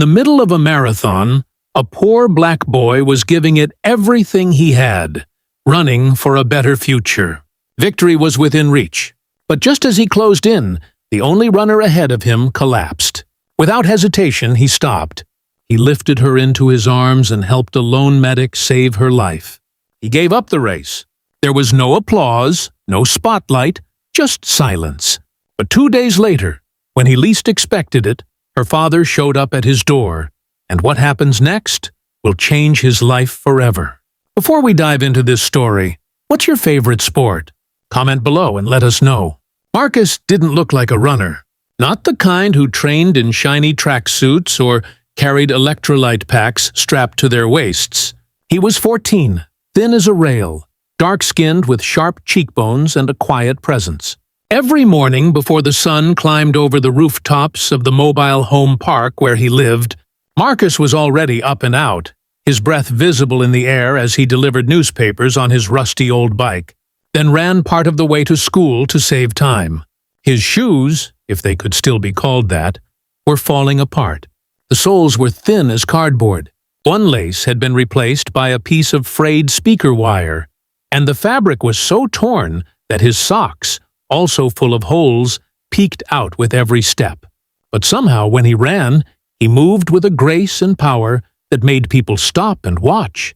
the middle of a marathon, a poor black boy was giving it everything he had, running for a better future. Victory was within reach, but just as he closed in, the only runner ahead of him collapsed. Without hesitation, he stopped. He lifted her into his arms and helped a lone medic save her life. He gave up the race. There was no applause, no spotlight, just silence. But 2 days later, when he least expected it, her father showed up at his door, and what happens next will change his life forever. Before we dive into this story, what's your favorite sport? Comment below and let us know. Marcus didn't look like a runner. Not the kind who trained in shiny tracksuits or carried electrolyte packs strapped to their waists. He was 14, thin as a rail, dark-skinned with sharp cheekbones and a quiet presence. Every morning before the sun climbed over the rooftops of the mobile home park where he lived, Marcus was already up and out, his breath visible in the air as he delivered newspapers on his rusty old bike, then ran part of the way to school to save time. His shoes, if they could still be called that, were falling apart. The soles were thin as cardboard. One lace had been replaced by a piece of frayed speaker wire, and the fabric was so torn that his socks, also full of holes, peeked out with every step. But somehow, when he ran, he moved with a grace and power that made people stop and watch,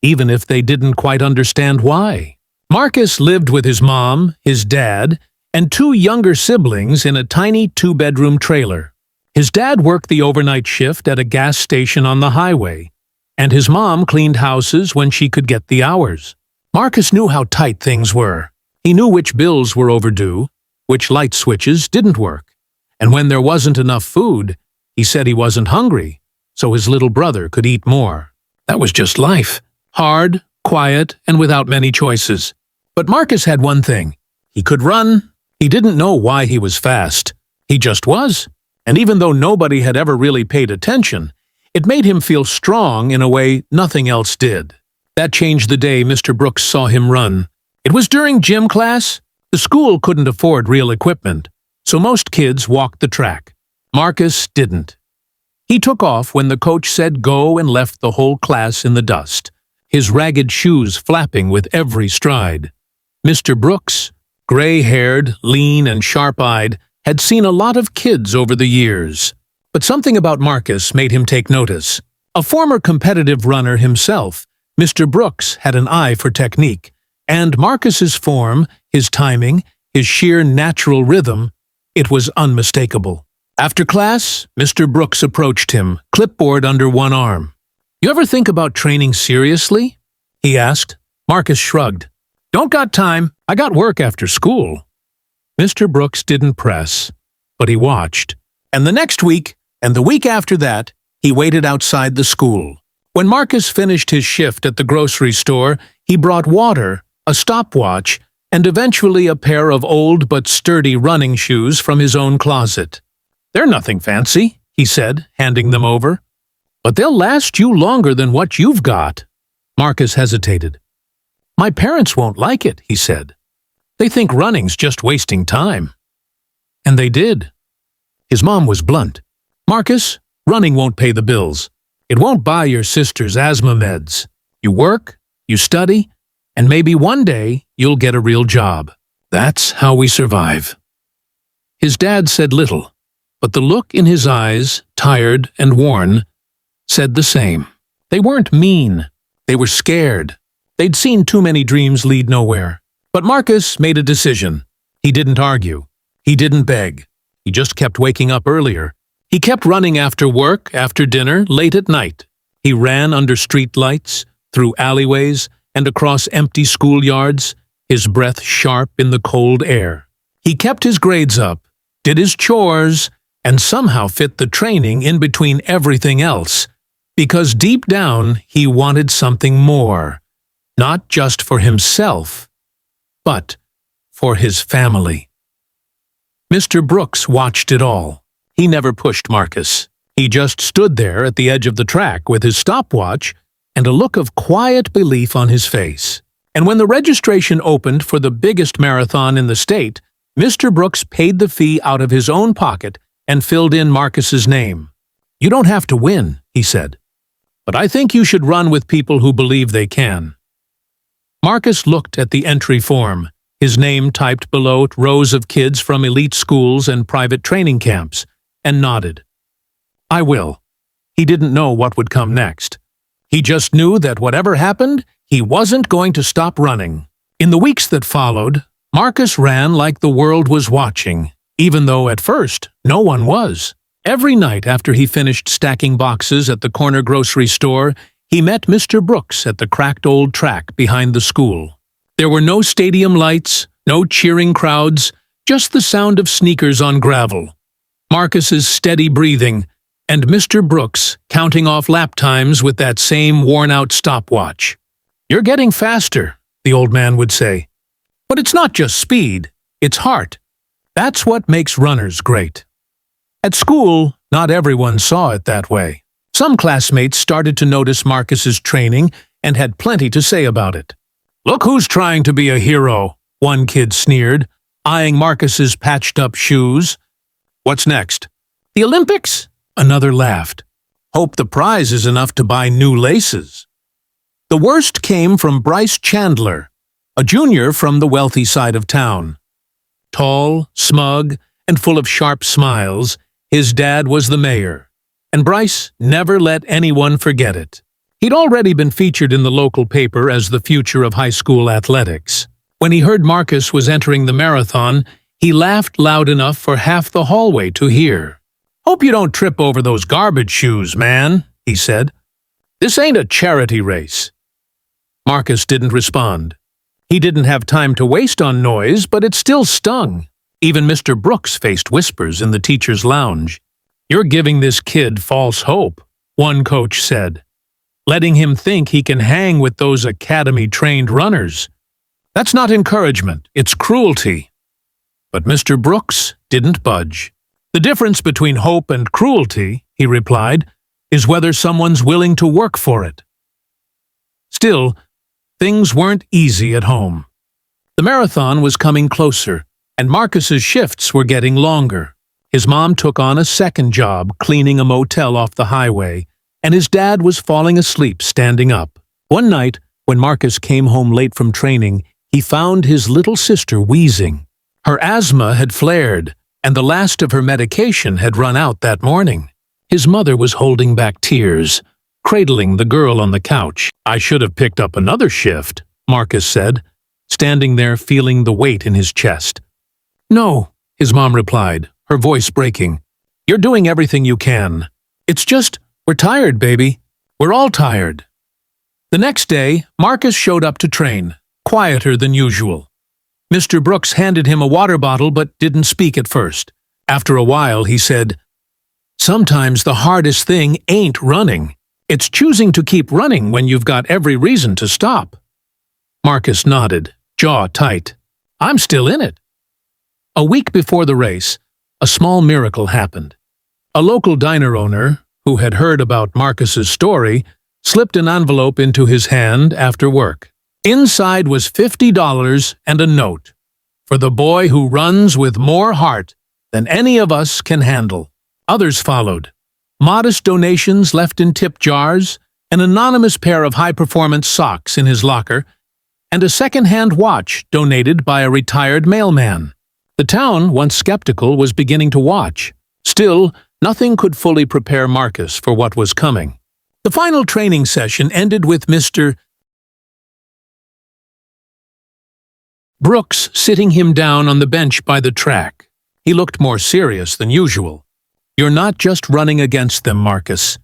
even if they didn't quite understand why. Marcus lived with his mom, his dad, and 2 younger siblings in a tiny 2-bedroom trailer. His dad worked the overnight shift at a gas station on the highway, and his mom cleaned houses when she could get the hours. Marcus knew how tight things were. He knew which bills were overdue, which light switches didn't work, and when there wasn't enough food, he said he wasn't hungry, so his little brother could eat more. That was just life. Hard, quiet, and without many choices. But Marcus had one thing. He could run. He didn't know why he was fast. He just was. And even though nobody had ever really paid attention, it made him feel strong in a way nothing else did. That changed the day Mr. Brooks saw him run. It was during gym class. The school couldn't afford real equipment, so most kids walked the track. Marcus didn't. He took off when the coach said go and left the whole class in the dust, his ragged shoes flapping with every stride. Mr. Brooks, gray-haired, lean, and sharp-eyed, had seen a lot of kids over the years. But something about Marcus made him take notice. A former competitive runner himself, Mr. Brooks had an eye for technique, and Marcus's form, his timing, his sheer natural rhythm, it was unmistakable. After class, Mr. Brooks approached him, clipboard under one arm. "You ever think about training seriously?" he asked. Marcus shrugged. "Don't got time. I got work after school." Mr. Brooks didn't press, but he watched. And the next week, and the week after that, he waited outside the school. When Marcus finished his shift at the grocery store, he brought water, a stopwatch, and eventually a pair of old but sturdy running shoes from his own closet. "They're nothing fancy," he said, handing them over. "But they'll last you longer than what you've got." Marcus hesitated. "My parents won't like it," he said. "They think running's just wasting time." And they did. His mom was blunt. "Marcus, running won't pay the bills. It won't buy your sister's asthma meds. You work, you study, and maybe one day you'll get a real job. That's how we survive." His dad said little, but the look in his eyes, tired and worn, said the same. They weren't mean. They were scared. They'd seen too many dreams lead nowhere. But Marcus made a decision. He didn't argue. He didn't beg. He just kept waking up earlier. He kept running after work, after dinner, late at night. He ran under street lights, through alleyways, and across empty schoolyards, his breath sharp in the cold air. He kept his grades up, did his chores, and somehow fit the training in between everything else, because deep down he wanted something more, not just for himself, but for his family. Mr. Brooks watched it all. He never pushed Marcus. He just stood there at the edge of the track with his stopwatch and a look of quiet belief on his face. And when the registration opened for the biggest marathon in the state, Mr. Brooks paid the fee out of his own pocket and filled in Marcus's name. "You don't have to win," he said. "But I think you should run with people who believe they can." Marcus looked at the entry form, his name typed below rows of kids from elite schools and private training camps, and nodded. "I will." He didn't know what would come next. He just knew that whatever happened, he wasn't going to stop running. In the weeks that followed, Marcus ran like the world was watching, even though at first no one was. Every night after he finished stacking boxes at the corner grocery store, he met Mr. Brooks at the cracked old track behind the school. There were no stadium lights, no cheering crowds, just the sound of sneakers on gravel, Marcus's steady breathing, and Mr. Brooks counting off lap times with that same worn-out stopwatch. "You're getting faster," the old man would say. "But it's not just speed, it's heart. That's what makes runners great." At school, not everyone saw it that way. Some classmates started to notice Marcus's training and had plenty to say about it. "Look who's trying to be a hero," one kid sneered, eyeing Marcus's patched-up shoes. "What's next?" "The Olympics?" Another laughed. "Hope the prize is enough to buy new laces." The worst came from Bryce Chandler, a junior from the wealthy side of town. Tall, smug, and full of sharp smiles, his dad was the mayor, and Bryce never let anyone forget it. He'd already been featured in the local paper as the future of high school athletics. When he heard Marcus was entering the marathon, he laughed loud enough for half the hallway to hear. "Hope you don't trip over those garbage shoes, man," he said. "This ain't a charity race." Marcus didn't respond. He didn't have time to waste on noise, but it still stung. Even Mr. Brooks faced whispers in the teacher's lounge. "You're giving this kid false hope," one coach said, "letting him think he can hang with those academy-trained runners. That's not encouragement, it's cruelty." But Mr. Brooks didn't budge. "The difference between hope and cruelty," he replied, "is whether someone's willing to work for it." Still, things weren't easy at home. The marathon was coming closer, and Marcus's shifts were getting longer. His mom took on a second job cleaning a motel off the highway, and his dad was falling asleep standing up. One night, when Marcus came home late from training, he found his little sister wheezing. Her asthma had flared, and the last of her medication had run out that morning. His mother was holding back tears, cradling the girl on the couch. "I should have picked up another shift," Marcus said, standing there feeling the weight in his chest. "No," his mom replied, her voice breaking. "You're doing everything you can. It's just, we're tired, baby. We're all tired." The next day, Marcus showed up to train, quieter than usual. Mr. Brooks handed him a water bottle but didn't speak at first. After a while, he said, "Sometimes the hardest thing ain't running. It's choosing to keep running when you've got every reason to stop." Marcus nodded, jaw tight. "I'm still in it." A week before the race, a small miracle happened. A local diner owner, who had heard about Marcus's story, slipped an envelope into his hand after work. Inside was $50 and a note, "For the boy who runs with more heart than any of us can handle." Others followed. Modest donations left in tip jars, an anonymous pair of high-performance socks in his locker, and a second-hand watch donated by a retired mailman. The town, once skeptical, was beginning to watch. Still, nothing could fully prepare Marcus for what was coming. The final training session ended with Mr. Brooks sitting him down on the bench by the track. He looked more serious than usual. "You're not just running against them, Marcus.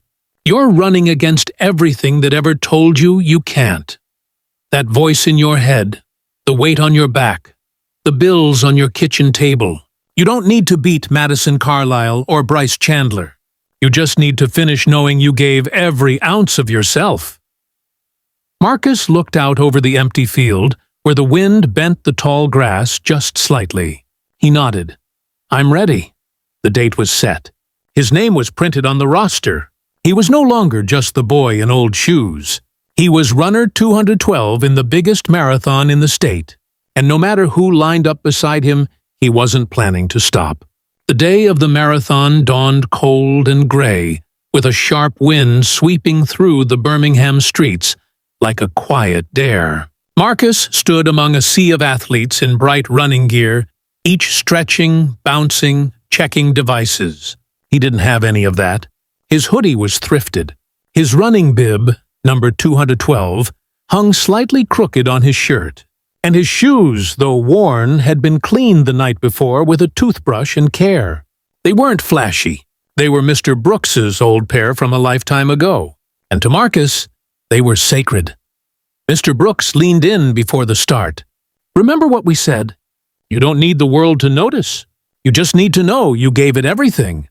You're running against everything that ever told you you can't. That voice in your head, the weight on your back, the bills on your kitchen table. You don't need to beat Madison Carlisle or Bryce Chandler. You just need to finish knowing you gave every ounce of yourself." Marcus looked out over the empty field, where the wind bent the tall grass just slightly. He nodded. "I'm ready." The date was set. His name was printed on the roster. He was no longer just the boy in old shoes. He was runner 212 in the biggest marathon in the state, and no matter who lined up beside him, he wasn't planning to stop. The day of the marathon dawned cold and gray, with a sharp wind sweeping through the Birmingham streets like a quiet dare. Marcus stood among a sea of athletes in bright running gear, each stretching, bouncing, checking devices. He didn't have any of that. His hoodie was thrifted. His running bib, number 212, hung slightly crooked on his shirt. And his shoes, though worn, had been cleaned the night before with a toothbrush and care. They weren't flashy. They were Mr. Brooks's old pair from a lifetime ago. And to Marcus, they were sacred. Mr. Brooks leaned in before the start. "Remember what we said? You don't need the world to notice. You just need to know you gave it everything."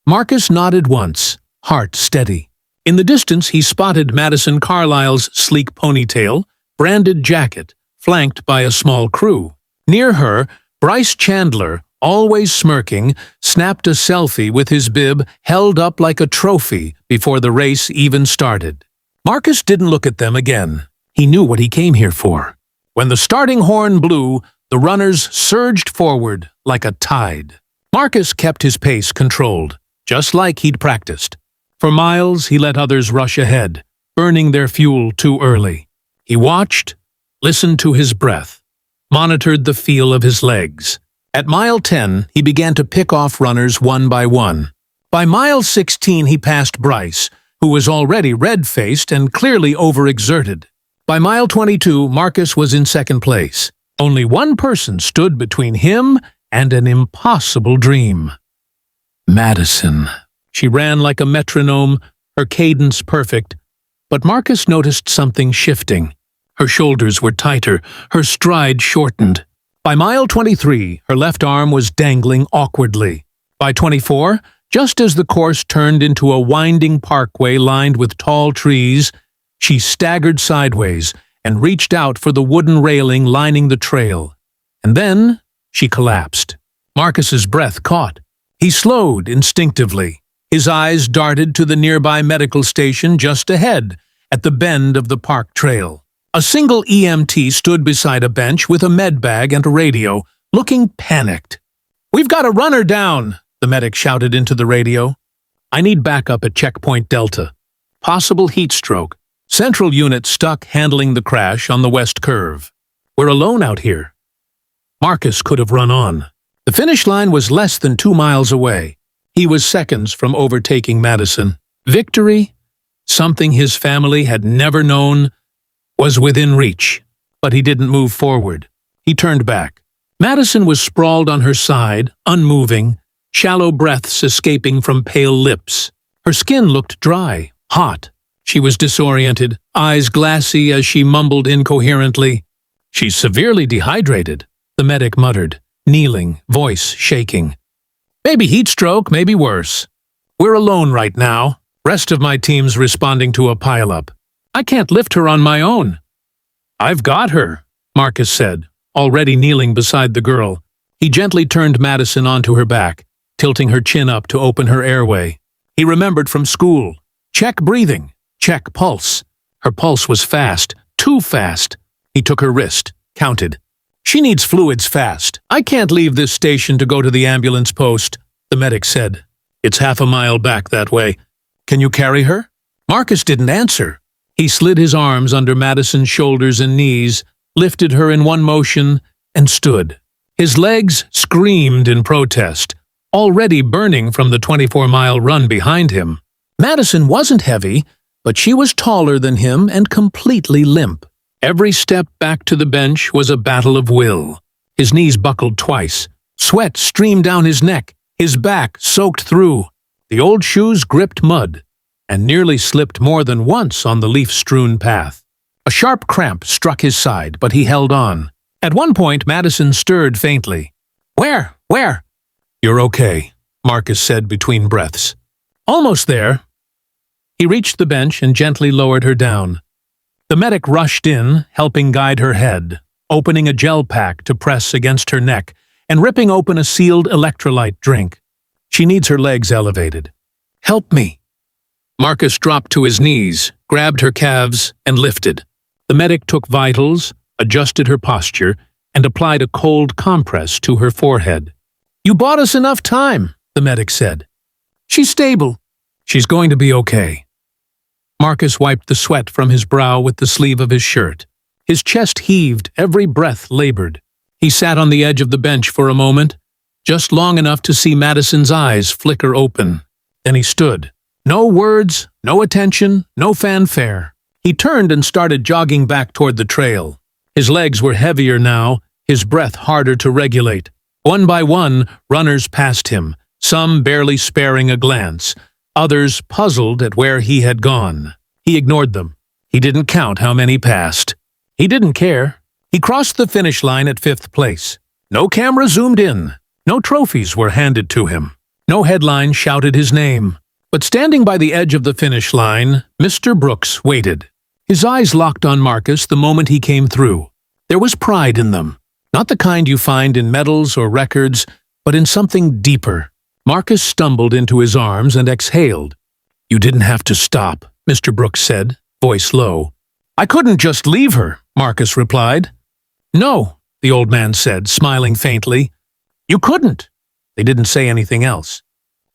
Marcus nodded once, heart steady. In the distance, he spotted Madison Carlyle's sleek ponytail, branded jacket, flanked by a small crew. Near her, Bryce Chandler, always smirking, snapped a selfie with his bib held up like a trophy before the race even started. Marcus didn't look at them again. He knew what he came here for. When the starting horn blew, the runners surged forward like a tide. Marcus kept his pace controlled, just like he'd practiced. For miles, he let others rush ahead, burning their fuel too early. He watched, listened to his breath, monitored the feel of his legs. At mile 10, he began to pick off runners one by one. By mile 16, he passed Bryce, who was already red-faced and clearly overexerted. By mile 22, Marcus was in second place. Only one person stood between him and an impossible dream. Madison. She ran like a metronome, her cadence perfect. But Marcus noticed something shifting. Her shoulders were tighter, her stride shortened. By mile 23, her left arm was dangling awkwardly. By 24, just as the course turned into a winding parkway lined with tall trees, she staggered sideways and reached out for the wooden railing lining the trail. And then she collapsed. Marcus's breath caught. He slowed instinctively. His eyes darted to the nearby medical station just ahead, at the bend of the park trail. A single EMT stood beside a bench with a med bag and a radio, looking panicked. "We've got a runner down," the medic shouted into the radio. "I need backup at Checkpoint Delta. Possible heat stroke. Central unit stuck handling the crash on the west curve. We're alone out here." Marcus could have run on. The finish line was less than 2 miles away. He was seconds from overtaking Madison. Victory, something his family had never known, was within reach. But he didn't move forward. He turned back. Madison was sprawled on her side, unmoving, shallow breaths escaping from pale lips. Her skin looked dry, hot. She was disoriented, eyes glassy as she mumbled incoherently. "She's severely dehydrated," the medic muttered, kneeling, voice shaking. "Maybe heat stroke, maybe worse. We're alone right now. Rest of my team's responding to a pileup. I can't lift her on my own." "I've got her," Marcus said, already kneeling beside the girl. He gently turned Madison onto her back, tilting her chin up to open her airway. He remembered from school. Check breathing. Check pulse. Her pulse was fast, too fast. He took her wrist, counted. "She needs fluids fast. I can't leave this station to go to the ambulance post," the medic said. "It's half a mile back that way. Can you carry her?" Marcus didn't answer. He slid his arms under Madison's shoulders and knees, lifted her in one motion, and stood. His legs screamed in protest, already burning from the 24-mile run behind him. Madison wasn't heavy, but she was taller than him and completely limp. Every step back to the bench was a battle of will. His knees buckled twice. Sweat streamed down his neck, his back soaked through. The old shoes gripped mud, and nearly slipped more than once on the leaf-strewn path. A sharp cramp struck his side, but he held on. At one point, Madison stirred faintly. Where? "You're okay," Marcus said between breaths. "Almost there." He reached the bench and gently lowered her down. The medic rushed in, helping guide her head, opening a gel pack to press against her neck and ripping open a sealed electrolyte drink. "She needs her legs elevated." "Help me." Marcus dropped to his knees, grabbed her calves, and lifted. The medic took vitals, adjusted her posture, and applied a cold compress to her forehead. "You bought us enough time," the medic said. "She's stable. She's going to be okay." Marcus wiped the sweat from his brow with the sleeve of his shirt. His chest heaved, every breath labored. He sat on the edge of the bench for a moment, just long enough to see Madison's eyes flicker open. Then he stood. No words, no attention, no fanfare. He turned and started jogging back toward the trail. His legs were heavier now, his breath harder to regulate. One by one, runners passed him, some barely sparing a glance, others puzzled at where he had gone. He ignored them. He didn't count how many passed. He didn't care. He crossed the finish line at 5th place. No camera zoomed in. No trophies were handed to him. No headline shouted his name. But standing by the edge of the finish line, Mr. Brooks waited. His eyes locked on Marcus the moment he came through. There was pride in them. Not the kind you find in medals or records, but in something deeper. Marcus stumbled into his arms and exhaled. "You didn't have to stop," Mr. Brooks said, voice low. "I couldn't just leave her," Marcus replied. "No," the old man said, smiling faintly. "You couldn't." They didn't say anything else.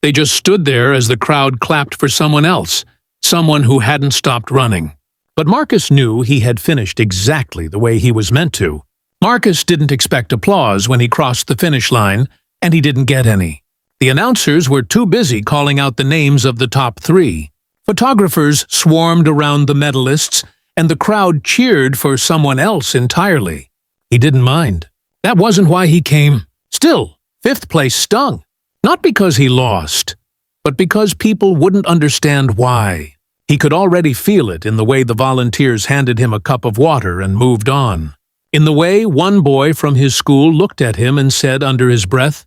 They just stood there as the crowd clapped for someone else, someone who hadn't stopped running. But Marcus knew he had finished exactly the way he was meant to. Marcus didn't expect applause when he crossed the finish line, and he didn't get any. The announcers were too busy calling out the names of the top 3. Photographers swarmed around the medalists, and the crowd cheered for someone else entirely. He didn't mind. That wasn't why he came. Still, 5th place stung. Not because he lost, but because people wouldn't understand why. He could already feel it in the way the volunteers handed him a cup of water and moved on. In the way one boy from his school looked at him and said under his breath,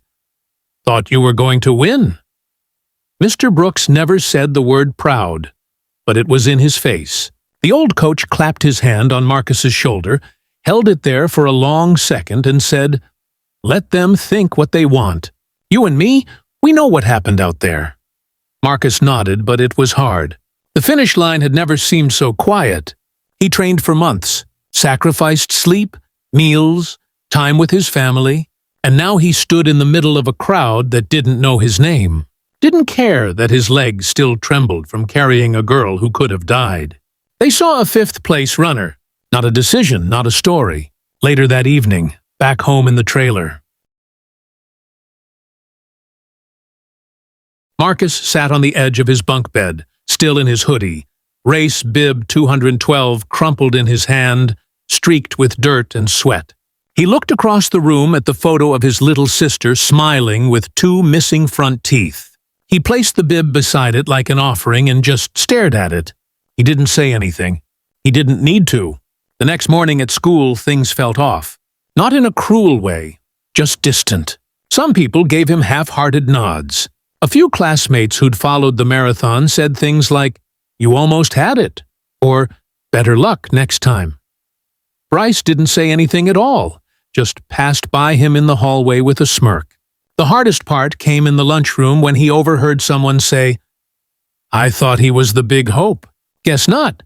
"Thought you were going to win." Mr. Brooks never said the word proud, but it was in his face. The old coach clapped his hand on Marcus's shoulder, held it there for a long second, and said, "Let them think what they want. You and me, we know what happened out there." Marcus nodded, but it was hard. The finish line had never seemed so quiet. He trained for months, sacrificed sleep, meals, time with his family, and now he stood in the middle of a crowd that didn't know his name, didn't care that his legs still trembled from carrying a girl who could have died. They saw a 5th-place runner, not a decision, not a story. Later that evening, back home in the trailer. Marcus sat on the edge of his bunk bed, still in his hoodie, race bib 212 crumpled in his hand, streaked with dirt and sweat. He looked across the room at the photo of his little sister smiling with 2 missing front teeth. He placed the bib beside it like an offering and just stared at it. He didn't say anything. He didn't need to. The next morning at school, things felt off. Not in a cruel way, just distant. Some people gave him half-hearted nods. A few classmates who'd followed the marathon said things like, "You almost had it," or "Better luck next time." Bryce didn't say anything at all, just passed by him in the hallway with a smirk. The hardest part came in the lunchroom when he overheard someone say, "I thought he was the big hope." "Guess not."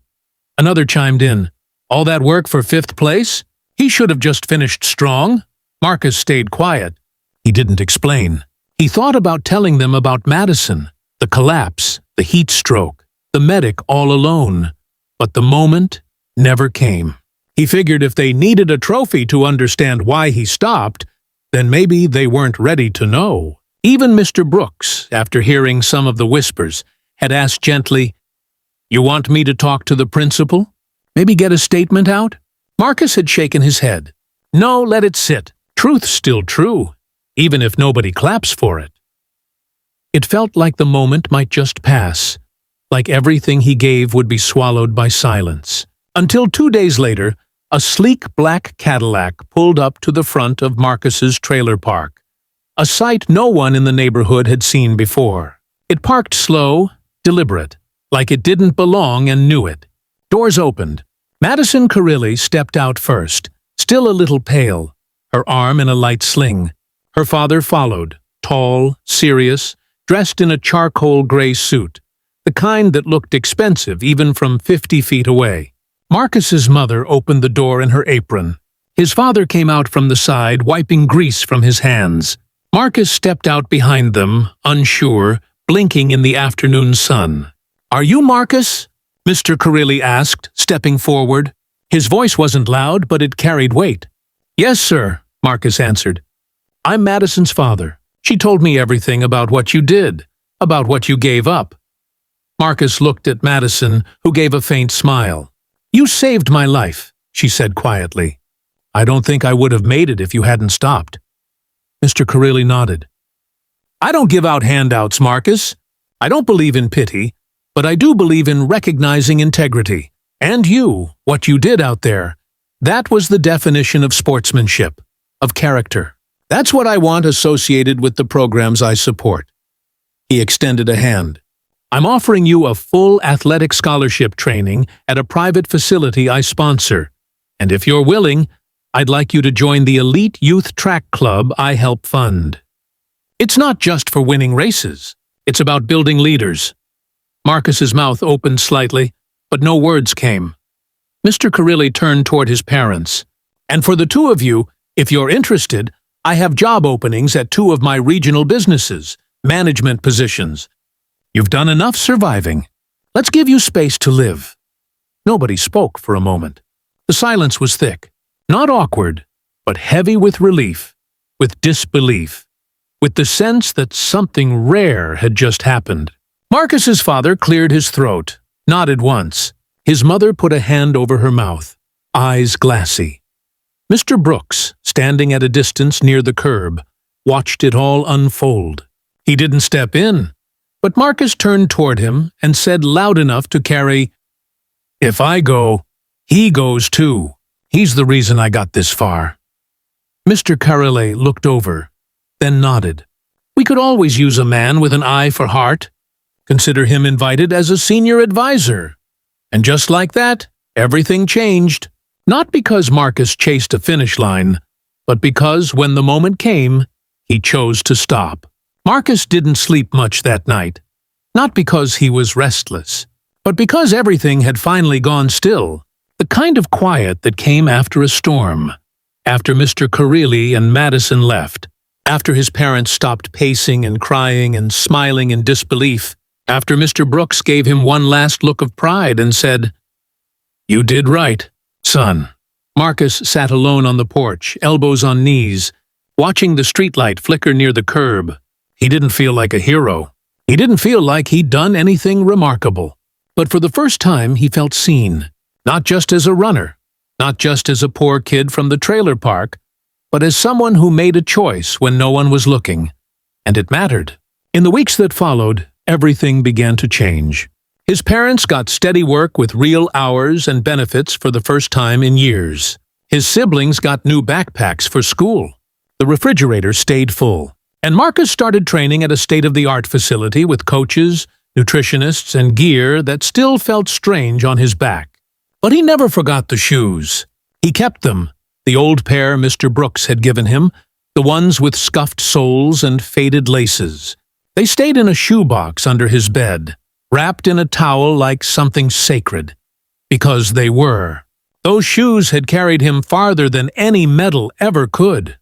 Another chimed in, "All that work for 5th place? He should have just finished strong." Marcus stayed quiet. He didn't explain. He thought about telling them about Madison, the collapse, the heat stroke, the medic all alone. But the moment never came. He figured if they needed a trophy to understand why he stopped, then maybe they weren't ready to know. Even Mr. Brooks, after hearing some of the whispers, had asked gently, "You want me to talk to the principal? Maybe get a statement out?" Marcus had shaken his head. "No, let it sit. Truth's still true, even if nobody claps for it." It felt like the moment might just pass, like everything he gave would be swallowed by silence. Until 2 days later, a sleek black Cadillac pulled up to the front of Marcus's trailer park, a sight no one in the neighborhood had seen before. It parked slow, deliberate, like it didn't belong and knew it. Doors opened. Madison Carilli stepped out first, still a little pale, her arm in a light sling. Her father followed, tall, serious, dressed in a charcoal gray suit, the kind that looked expensive even from 50 feet away. Marcus's mother opened the door in her apron. His father came out from the side, wiping grease from his hands. Marcus stepped out behind them, unsure, blinking in the afternoon sun. "Are you Marcus?" Mr. Carilli asked, stepping forward. His voice wasn't loud, but it carried weight. "Yes, sir," Marcus answered. "I'm Madison's father. She told me everything about what you did, about what you gave up." Marcus looked at Madison, who gave a faint smile. "You saved my life," she said quietly. "I don't think I would have made it if you hadn't stopped." Mr. Carilli nodded. "I don't give out handouts, Marcus. I don't believe in pity, but I do believe in recognizing integrity. And you, what you did out there, that was the definition of sportsmanship, of character. That's what I want associated with the programs I support." He extended a hand. "I'm offering you a full athletic scholarship training at a private facility I sponsor, and if you're willing, I'd like you to join the elite youth track club I help fund. It's not just for winning races. It's about building leaders." Marcus's mouth opened slightly, but no words came. Mr. Carilli turned toward his parents. "And for the two of you, if you're interested, I have job openings at 2 of my regional businesses, management positions. You've done enough surviving. Let's give you space to live." Nobody spoke for a moment. The silence was thick, not awkward, but heavy with relief, with disbelief, with the sense that something rare had just happened. Marcus's father cleared his throat, nodded once. His mother put a hand over her mouth, eyes glassy. Mr. Brooks, standing at a distance near the curb, watched it all unfold. He didn't step in, but Marcus turned toward him and said loud enough to carry, "If I go, he goes too. He's the reason I got this far." Mr. Carilli looked over, then nodded. "We could always use a man with an eye for heart. Consider him invited as a senior advisor." And just like that, everything changed. Not because Marcus chased a finish line, but because when the moment came, he chose to stop. Marcus didn't sleep much that night. Not because he was restless, but because everything had finally gone still. The kind of quiet that came after a storm. After Mr. Carilli and Madison left. After his parents stopped pacing and crying and smiling in disbelief. After Mr. Brooks gave him one last look of pride and said, "You did right, son." Marcus sat alone on the porch, elbows on knees, watching the streetlight flicker near the curb. He didn't feel like a hero. He didn't feel like he'd done anything remarkable. But for the first time he felt seen, not just as a runner, not just as a poor kid from the trailer park, but as someone who made a choice when no one was looking. And it mattered. In the weeks that followed, everything began to change. His parents got steady work with real hours and benefits for the first time in years. His siblings got new backpacks for school. The refrigerator stayed full. And Marcus started training at a state-of-the-art facility with coaches, nutritionists, and gear that still felt strange on his back. But he never forgot the shoes. He kept them, the old pair Mr. Brooks had given him, the ones with scuffed soles and faded laces. They stayed in a shoebox under his bed, wrapped in a towel like something sacred. Because they were. Those shoes had carried him farther than any medal ever could.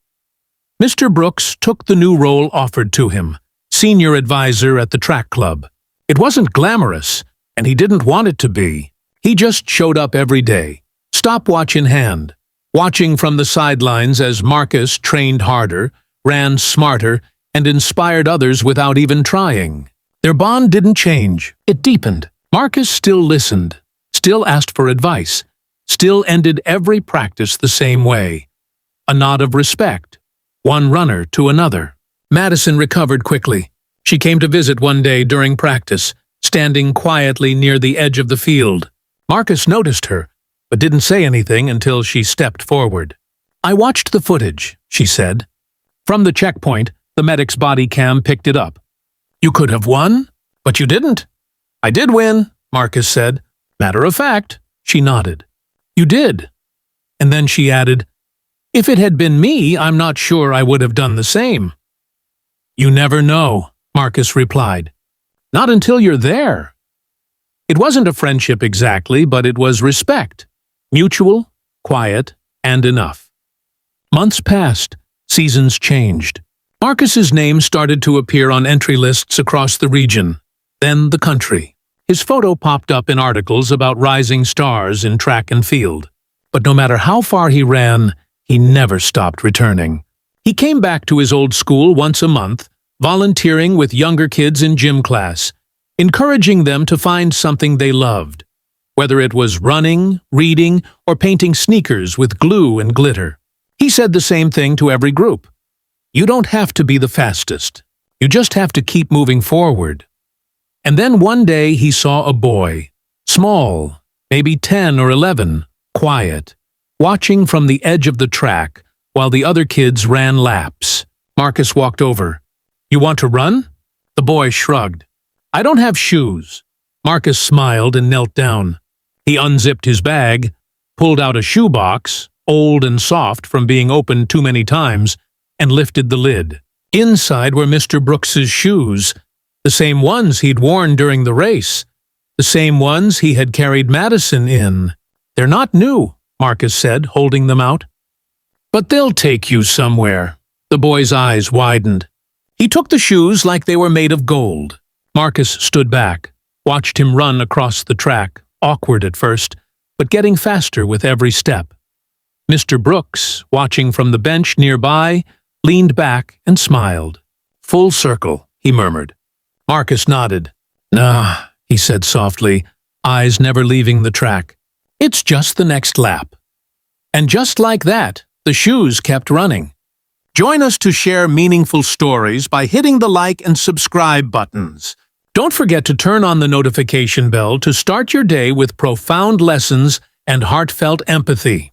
Mr. Brooks took the new role offered to him, senior advisor at the track club. It wasn't glamorous, and he didn't want it to be. He just showed up every day, stopwatch in hand, watching from the sidelines as Marcus trained harder, ran smarter, and inspired others without even trying. Their bond didn't change. It deepened. Marcus still listened, still asked for advice, still ended every practice the same way. A nod of respect. One runner to another. Madison recovered quickly. She came to visit one day during practice, standing quietly near the edge of the field. Marcus noticed her, but didn't say anything until she stepped forward. "I watched the footage," she said. From the checkpoint, the medic's body cam picked it up. "You could have won, but you didn't." "I did win," Marcus said. "Matter of fact," she nodded. "You did." And then she added, "If it had been me, I'm not sure I would have done the same." "You never know," Marcus replied. "Not until you're there." It wasn't a friendship exactly, but it was respect. Mutual, quiet, and enough. Months passed. Seasons changed. Marcus's name started to appear on entry lists across the region, then the country. His photo popped up in articles about rising stars in track and field. But no matter how far he ran, he never stopped returning. He came back to his old school once a month, volunteering with younger kids in gym class, encouraging them to find something they loved, whether it was running, reading, or painting sneakers with glue and glitter. He said the same thing to every group. You don't have to be the fastest. You just have to keep moving forward. And then one day he saw a boy, small, maybe 10 or 11, quiet, watching from the edge of the track while the other kids ran laps. Marcus walked over. You want to run? The boy shrugged. I don't have shoes. Marcus smiled and knelt down. He unzipped his bag, pulled out a shoebox, old and soft from being opened too many times, and lifted the lid. Inside were Mr. Brooks's shoes, the same ones he'd worn during the race, the same ones he had carried Madison in. They're not new, Marcus said, holding them out. But they'll take you somewhere. The boy's eyes widened. He took the shoes like they were made of gold. Marcus stood back, watched him run across the track, awkward at first, but getting faster with every step. Mr. Brooks, watching from the bench nearby, leaned back and smiled. Full circle, he murmured. Marcus nodded. Nah, he said softly, eyes never leaving the track. It's just the next lap. And just like that, the shoes kept running. Join us to share meaningful stories by hitting the like and subscribe buttons. Don't forget to turn on the notification bell to start your day with profound lessons and heartfelt empathy.